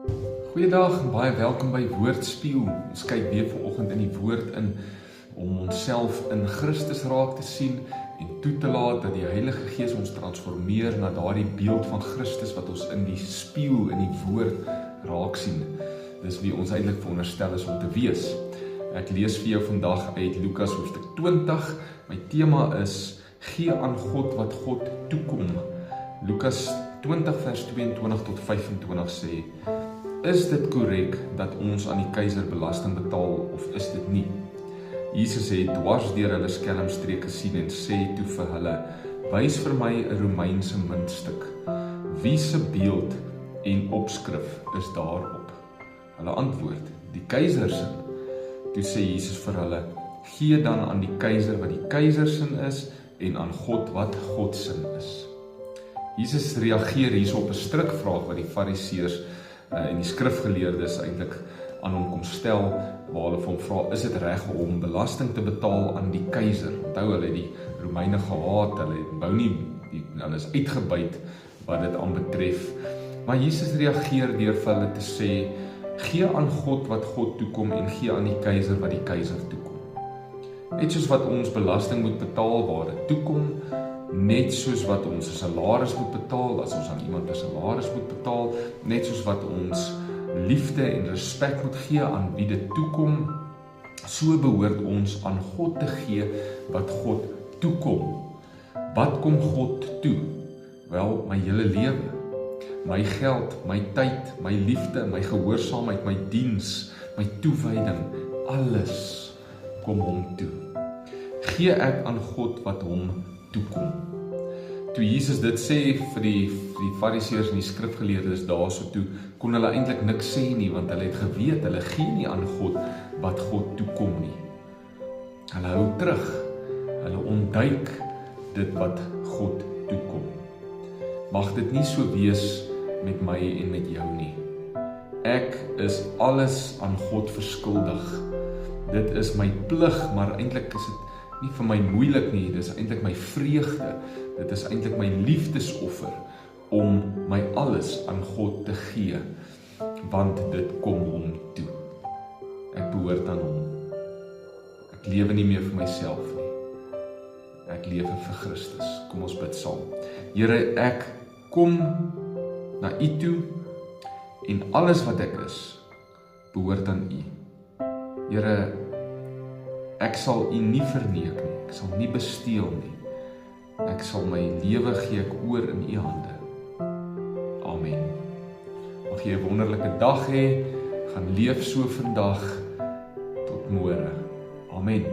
Goeiedag en baie welkom by Woordspieël. Ons kyk weer vanoggend in die woord in om onsself in Christus raak te sien en toe te laat dat die Heilige Gees ons transformeer na daardie beeld van Christus wat ons in die spieël, in die woord raak sien. Dis wie ons eintlik veronderstel is om te wees. Ek lees vir jou vandag uit Lukas hoofstuk 20. My tema is gee aan God wat God toekom. Lukas 20 vers 22 tot 25 sê: Is dit korrek dat ons aan die keiser belasting betaal of is dit nie? Jesus het dwars deur hulle skelmstreke sien en sê toe vir hulle: Wys vir my 'n Romeinse muntstuk. Wie se beeld en opskrif is daarop? Hulle antwoord: Die keiser se. Toe sê Jesus vir hulle: Gee dan aan die keiser wat die keiser se is en aan God wat God se is. Jesus reageer hierso op 'n strikvraag wat die Fariseërs en die skrifgeleerdes eintlik aan hom kom stel, waar hulle vir hom vra: Is dit reg om belasting te betaal aan die keiser? Onthou, hulle het die Romeine gehaat, hulle is uitgebuit wat dit aanbetref. Maar Jesus reageer deur vir hulle te sê: Gee aan God wat God toekom en gee aan die keiser wat die keiser toekom. Net soos wat ons belasting moet betaal waar dit toekom, net soos wat ons 'n salaris moet betaal, as ons aan iemand 'n salaris moet betaal, net soos wat ons liefde en respek moet gee aan wie dit toekom, so behoort ons aan God te gee wat God toekom. Wat kom God toe? Wel, my hele lewe, my geld, my tyd, my liefde, my gehoorsaamheid, my diens, my toewyding, alles kom hom toe. Gee ek aan God wat hom toekom. Toe Jesus dit sê vir die Fariseërs en die skrifgeleerdes daarso toe, kon hulle eintlik niks sê nie, want hulle het geweet, hulle gee nie aan God wat God toekom nie. Hulle hou terug, hulle ontduik dit wat God toekom. Mag dit nie so wees met my en met jou nie. Ek is alles aan God verskuldig. Dit is my plig, maar eintlik is dit nie vir my moeilik nie, dit is eintlik my vreugde, dit is eintlik my liefdesoffer, om my alles aan God te gee, want dit kom hom toe. Ek behoort aan hom. Ek lewe nie meer vir myself nie. Ek lewe vir Christus. Kom ons bid saam. Here, ek kom na U toe, en alles wat ek is, behoort aan U. Here, ek sal U nie verneek nie, ek sal nie besteel nie. Ek sal my lewe gee ek oor in U hande. Amen. Mag jy 'n wonderlike dag hê, gaan leef so vandag tot môre. Amen.